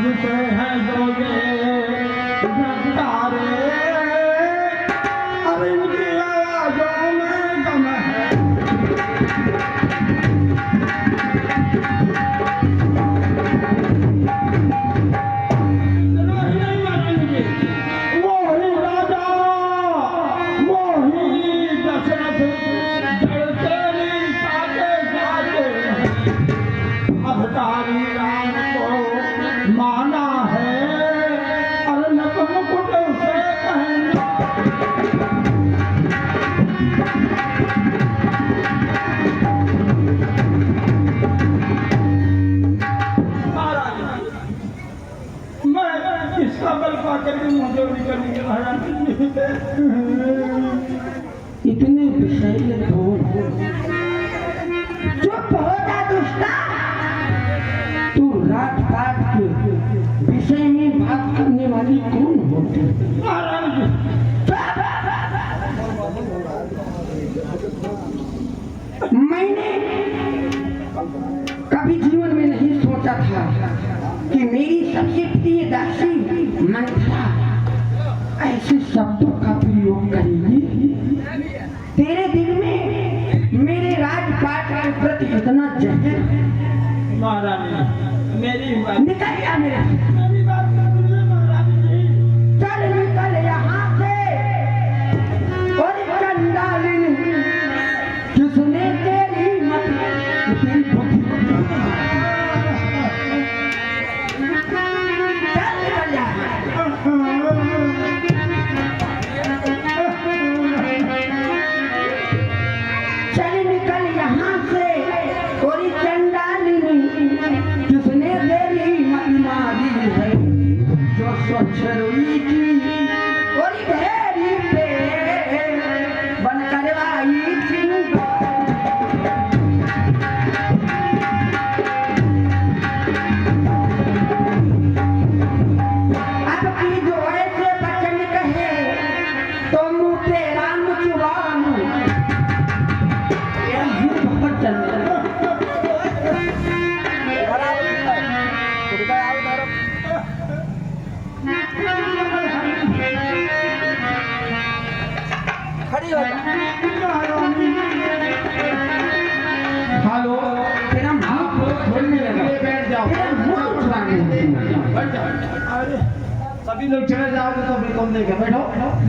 हंसते हैं दोगे तारे, अब इनकी आवाज़ों में गम है। वो ही राजा, वो ही दशरथ जड़ते नहीं जाते जाते, अवतारी राम को माना है और नतमुकुट से पहना। मैं इसका बल पाकर के मुझे निकलने के इतने विषय कौन? चुप हो जा दुष्टा। तू रात काट के विषय में बात करने वाली कौन होती? महाराज जी, मैंने कभी जीवन में नहीं सोचा था कि मेरी सबसे प्रिय दासी मंथरा ऐसे शब्दों का प्रयोग करेगी। तेरे दिल में मेरे राजपाट के प्रति इतना जहर। महाराज मेरी बात निकल गया मेरे मेरी बात सुनिए महाराज जी। चल निकल यहाँ से। और चंडालिनी किसने तेरी मत तेरी बुद्धि को चल निकल यहाँ। चल निकल यहाँ से। और चंडालिनी किसने तेरी मत मारी है? जो स्वच्छ रुई की और ढेरी पे बन करवाई थी। अब की जो ऐसे बचन कहे तो मुँह तेरा मुचवाऊं। ये बहुत चल खड़ी हो जा। हेलो, तेरा मुंह खोलने लगा। बैठ जाओ, तेरा मुंह उछलाने लगा। बैठ जाओ। अरे सभी लोग चले जाओगे तो अभी कौन देगा? बैठो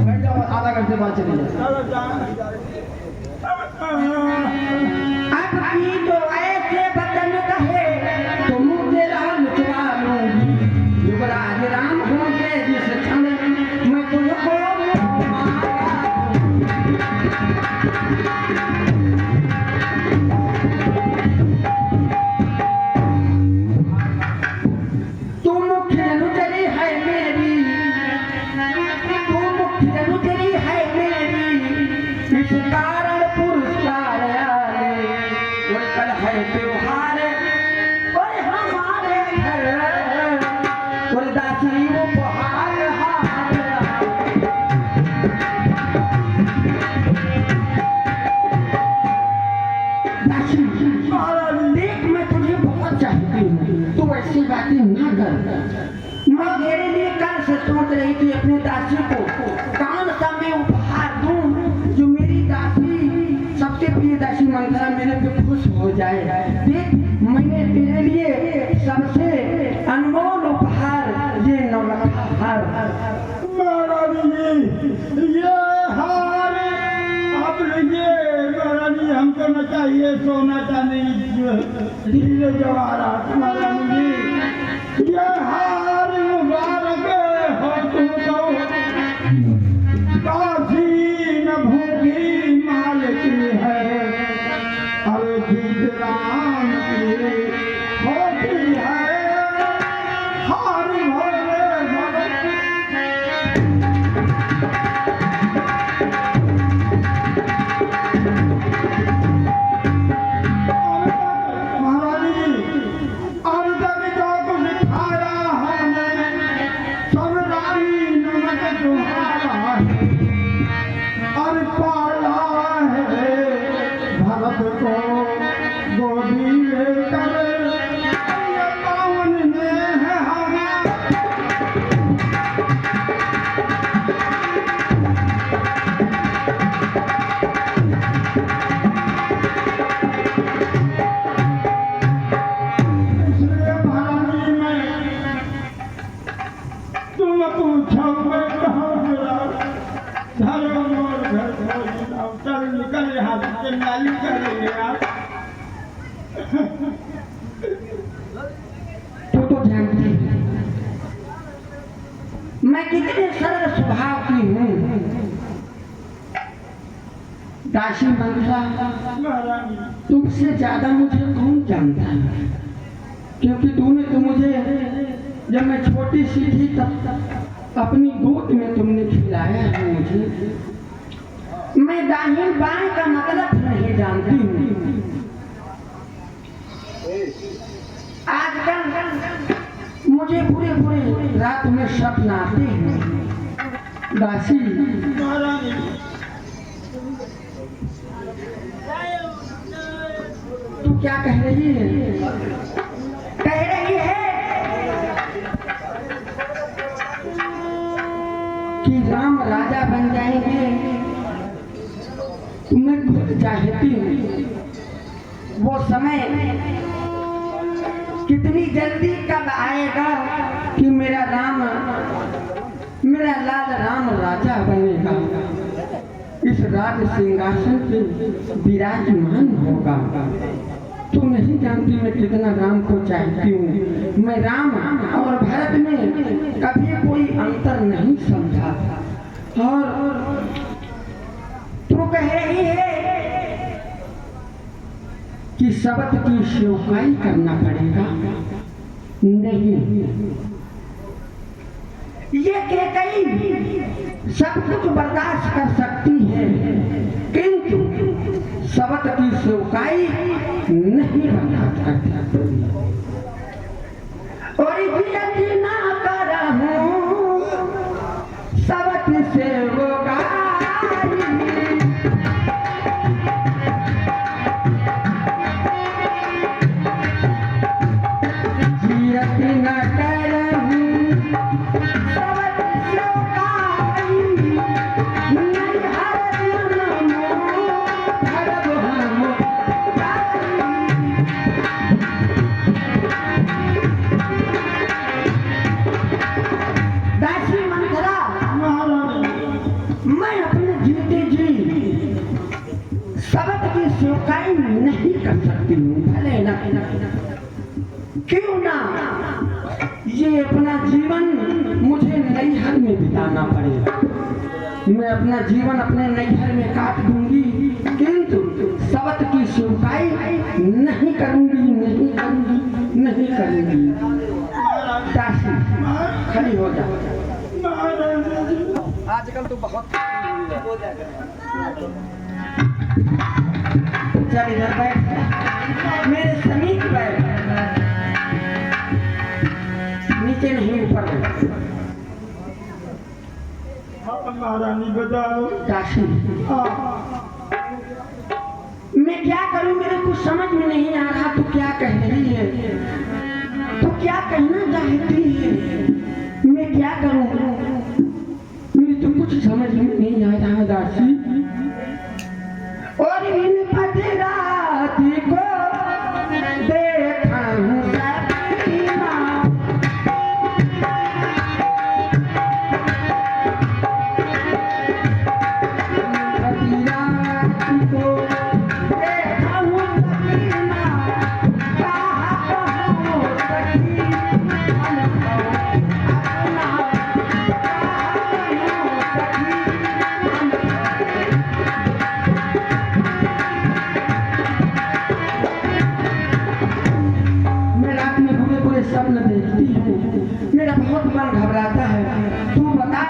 बैठ जाओ, आधा घंटे बाद चले जाओ। अब की जो ऐसे बचन कहे तो मुँह तेरा लुचवा लूंगी। युवराज राम होंगे जिस क्षण मैं तुझको मारा। तू मुख्य अनुचरी है मेरी, तू मुख्य अनुचरी है मेरी। इस कारण पुरस्कार आए और कल है त्योहार और हमारे घर और दासी उपहार हार। दासी देख, मैं तुझे बहुत चाहती हूँ, तू ऐसी बातें ना कर। मैं तेरे लिए कल से सोच रही थी अपनी दासी को कौन सा मैं उपहार दूं जो मेरी दासी सबसे प्रिय दासी मंथरा मेरे पे खुश हो जाए। देख, मैंने तेरे लिए सबसे अनमोल उपहार ये नौलखा हार। महाराज जी, ये हार आप लीजिए। महाराज जी, हमको न चाहिए सोना चांदी हीरे जवाहरात। महाराज जी, ये हार मुबारक हो तुमको, काशी न भूखी मालिकी है, अरे जीत राम की होती है। हार भोले भगत महाराज जी, अब तक जो कुछ खाया हमने सब रानी नमक तुम्हारा है, और पाला है भरत को गोदी लेकर। ये पावन ने है हमारा कितने सरल स्वभाव की हूँ। दासी मंथरा, महारानी तुमसे ज्यादा मुझे कौन जानता है, क्योंकि तूने तो मुझे जब मैं छोटी सी थी तब अपनी गोद में तुमने खिलाया है मुझे। मैं दाहिने बाएं का मतलब नहीं जानती हूँ। आजकल मुझे पूरे पूरे रात में सपन आते हैं। दासी महारानी तू क्या कह रही है? कह रही है कि राम राजा बन जाएंगे। मैं खुद चाहती हूँ वो समय कितनी जल्दी कब आएगा कि मेरा लाल राम राजा बनेगा, इस राज सिंहासन पे विराजमान होगा। तू नहीं जानती मैं कितना राम को चाहती हूँ। मैं राम और भरत में कभी कोई अंतर नहीं समझा। और तू कह रही है कि शब्द की सेवकाई करना पड़ेगा। नहीं, ये कैकई सब कुछ बर्दाश्त कर सकती है, किंतु शब्द की सेवकाई नहीं बर्दाश्त कर सकती। और विनती ना करहूं शब्द सेवकाई, विनती ना करहूं शब्द सेवकाई, नहीं हर नमो भरब हम दासी मंथरा, मैं अपने जीते जी शब्द की सेवकाई नहीं कर सकती हूँ। भले ना क्यों ना ये अपना जीवन मुझे नैहर में बिताना पड़ेगा। मैं अपना जीवन अपने नैहर में काट दूंगी, किंतु शब्द की सेवकाई नहीं करूंगी, नहीं करूंगी, नहीं करूंगी। दासी खड़ी हो जा। आजकल तो बहुत चल इधर बैठ, मेरे समीप बैठ, नीचे नहीं ऊपर बैठ। महारानी बताओ। दासी हाँ मैं क्या करूं, मेरे कुछ समझ में नहीं आ रहा। तू क्या कह रही है? तू क्या कहना चाहती है? मैं क्या करूं? मेरी तो कुछ समझ में नहीं आ रहा दासी। और इन पति राती को देखा हूं सपना, पति राती को देखा हूं सपना, कहा कहूं सखी अपना, कहा कहूं सखी स्वप्न देखती हूँ, मेरा बहुत मन घबराता है। तू बता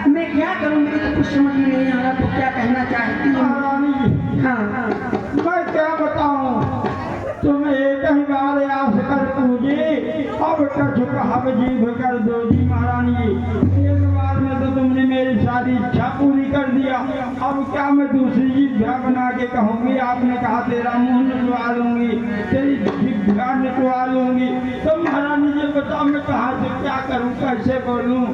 मैं क्या करूँ, मेरे को कुछ समझ में नहीं आ रहा। तू क्या कहना चाहती है? हाँ मैं क्या बताऊं, तुम्हें एक ही बार आस कर पूजी, अब कछु कहा जीभ कर दो जी। महारानी जी एक बार में तो तुमने मेरी सारी इच्छा पूरी कर दिया, अब क्या मैं दूसरी जिभ्या बना के कहूंगी? आपने कहा तेरा मुंह निकलवा लूंगी, तेरी जिभ्या निकलवा लूंगी। तो महारानी जी बताओ मैं कहाँ से क्या करूं, कैसे बोलूं?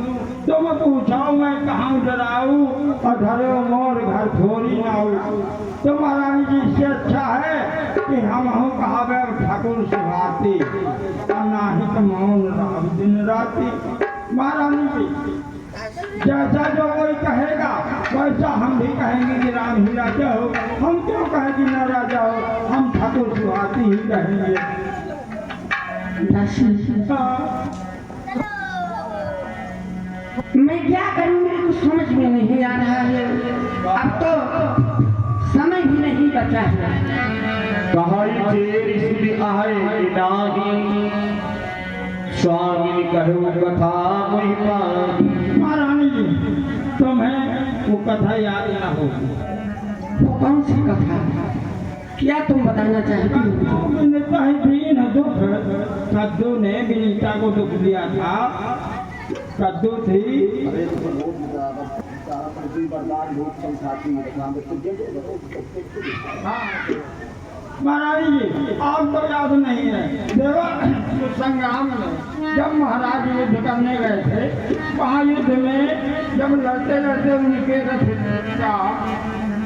तो मैं पूछाऊं मैं कहाँ डराऊं, और धरे मोर घर थोड़ी ना हो। तो महारानी जी इससे अच्छा है कि हम कहावे ठाकुर सुहाती, नाही तो मौन राम दिन राती। महारानी जी जैसा जो कोई कहेगा वैसा हम भी कहेंगे कि राम ही राजा हो। हम क्यों कहें कि न राजा हो, हम ठाकुर सुहाती ही रहेंगे। मैं मैं क्या करूं, मेरे को समझ में नहीं आ रहा है। अब तो समय भी नहीं बचा है। कहाई चेरी सुधि आए नाही, स्वामी कहो कथा मोहि पाई। महारानी जी, तुम्हें वो कथा याद ना हो। वो कौन सी कथा, क्या तुम बताना चाहती हो? विनीता ही दीन दुख, कद्दू ने विनीता को दुख दिया था। कद्दू थी महारानी जी, आपको याद नहीं है देखो, संग्राम में जब महाराज युद्ध करने गए थे, वहाँ युद्ध में जब लड़ते लड़ते उनके रथ का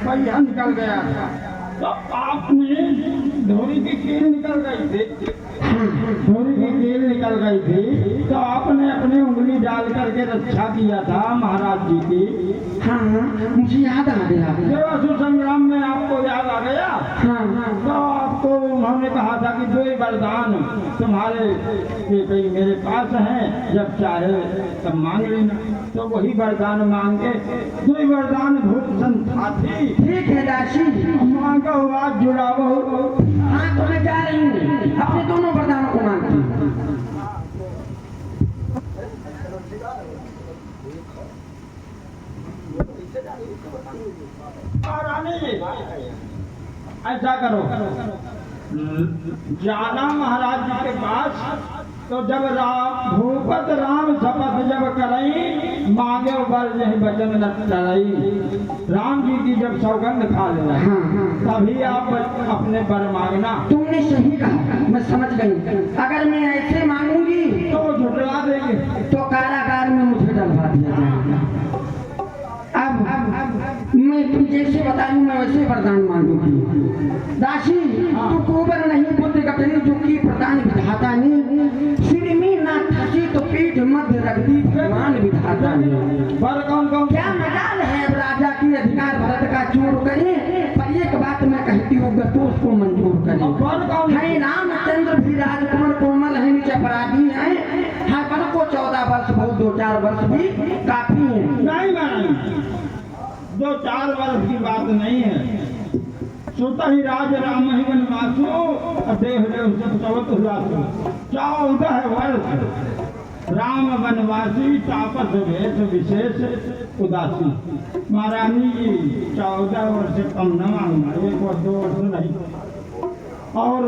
पहिया निकल गया था, तो आपने धोरी की कील निकल गई थी, धोरी की कील निकल गई थी, तो आपने अपनी उंगली डाल करके रक्षा किया था महाराज जी की। हाँ, मुझे याद आ गया। जब संग्राम में आपको याद आ गया, हाँ, तो आपको उन्होंने कहा था कि दो ही वरदान तुम्हारे ये मेरे पास हैं, जब चाहे तब मांग लेना। तो वही वरदान मांगे, दो ही वरदान भूत संथा थी। ठीक है दासी, मांगा हुआ जुड़ावो। हाँ तो मैं जा रही हूँ, अपने दोनों वरदानों को मांगती हूँ। रानी जी, ऐसा करो, जाना महाराज जी के पास, तो जब भूपत राम शपथ जब करई, मांगे बर यही वचन न टरई। राम जी की जब सौगंध खा लेना, तभी आप अपने बर मांगना। तुमने सही कहा, मैं समझ गई। अगर मैं ऐसे मांगूंगी तो झुटला देंगे, तो कारागार में मुझे डलवा दिया जाएगा। अब मैं तुम जैसे बताऊं मैं वैसे वरदान मांगूंगी। दासी, तू कुंवर नहीं बुद्ध कटनी, जो की प्रदान विधाता ने, सिर में ना थसी तो पीठ मध्य रख दी भगवान विधाता ने। बर कौन कौन? क्या मजाल है अब राजा की अधिकार भरत का चूर करे, पर एक बात मैं कहती हूँ गतोष को मंजूर करे। बर कौन? है रामचंद्र भी राजकुमार कोमल है, नीचे अपराधी है, पर को 14 वर्ष बहुत 2-4 वर्ष भी काफी है। नहीं महाराज, 2-4 वर्ष की बात नहीं है। सुत ही राज राम ही वनवासो, देह देव सब चवत हुलासो। 14 वर्ष राम वनवासी, तापस वेश विशेष उदासी। महारानी जी, 14 वर्ष से कम न मांगना, 1 वर्ष 2 वर्ष नहीं। और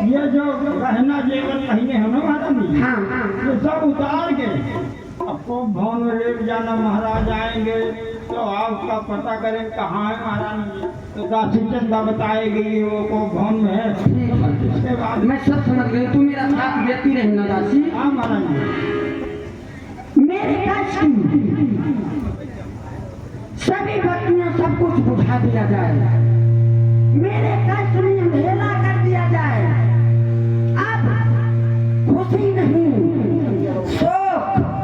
ये जो गहना जेवर पहने हैं ना महारानी, ये सब उतार के आपको भवन में ले जाना। महाराज आएंगे तो आपका पता करें कहाँ है महारानी जी, तो दासी चंदा बताएगी वो को भवन में है। इसके बाद मैं सब समझ गई, तू मेरा साथ देती रहना दासी। हाँ महारानी, मेरे कष्ट सभी बत्तियां सब कुछ बुझा दिया जाए। मेरे कष्ट में अंधेरा